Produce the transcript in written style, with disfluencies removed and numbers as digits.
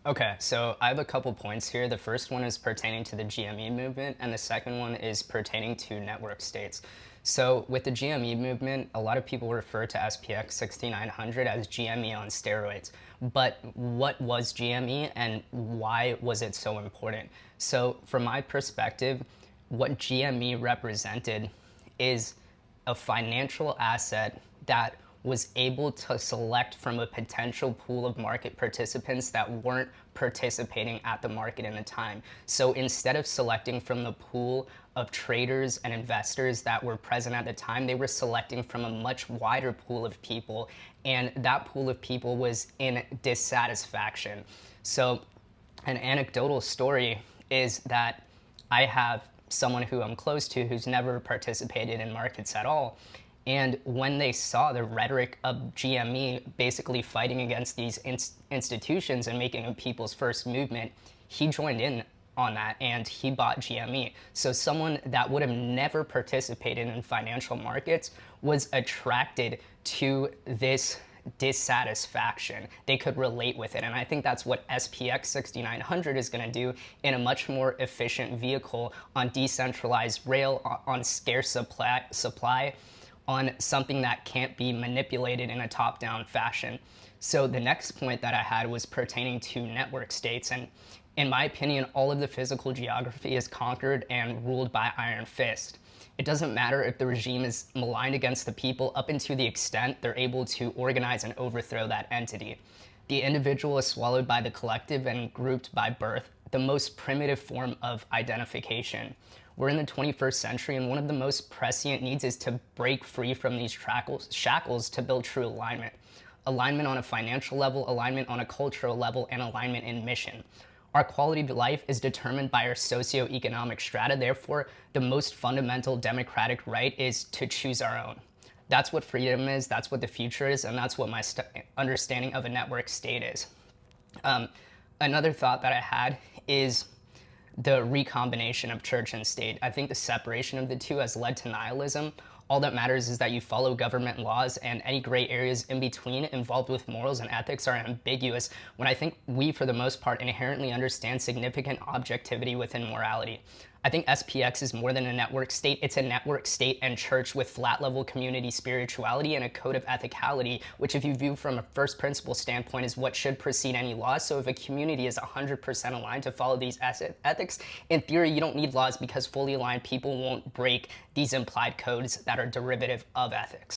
Okay, so I have a couple points here. The first one is pertaining to the GME movement, and the second one is pertaining to network states. So with the GME movement, a lot of people refer to SPX 6900 as GME on steroids. But what was GME and why was it so important? So from my perspective, what GME represented is a financial asset that was able to select from a potential pool of market participants that weren't participating at the market in the time. So instead of selecting from the pool of traders and investors that were present at the time, they were selecting from a much wider pool of people, and that pool of people was in dissatisfaction. So an anecdotal story is that I have someone who I'm close to who's never participated in markets at all. And when they saw the rhetoric of GME basically fighting against these institutions and making a people's first movement, he joined in on that and he bought GME. So someone that would have never participated in financial markets was attracted to this dissatisfaction. They could relate with it. And I think that's what SPX 6900 is going to do in a much more efficient vehicle on decentralized rail, on scarce supply, on something that can't be manipulated in a top-down fashion. So the next point that I had was pertaining to network states. And in my opinion, all of the physical geography is conquered and ruled by iron fist. It doesn't matter if the regime is maligned against the people up into the extent they're able to organize and overthrow that entity. The individual is swallowed by the collective and grouped by birth, the most primitive form of identification. We're in the 21st century, and one of the most prescient needs is to break free from these shackles to build true alignment. Alignment on a financial level, alignment on a cultural level, and alignment in mission. Our quality of life is determined by our socioeconomic strata. Therefore, the most fundamental democratic right is to choose our own. That's what freedom is, that's what the future is, and that's what my understanding of a network state is. Another thought that I had is the recombination of church and state. I think the separation of the two has led to nihilism. All that matters is that you follow government laws, and any gray areas in between involved with morals and ethics are ambiguous, when I think we, for the most part, inherently understand significant objectivity within morality. I think SPX is more than a network state. It's a network state and church with flat level community spirituality and a code of ethicality, which if you view from a first principle standpoint is what should precede any laws. So if a community is 100% aligned to follow these ethics, in theory you don't need laws because fully aligned people won't break these implied codes that are derivative of ethics.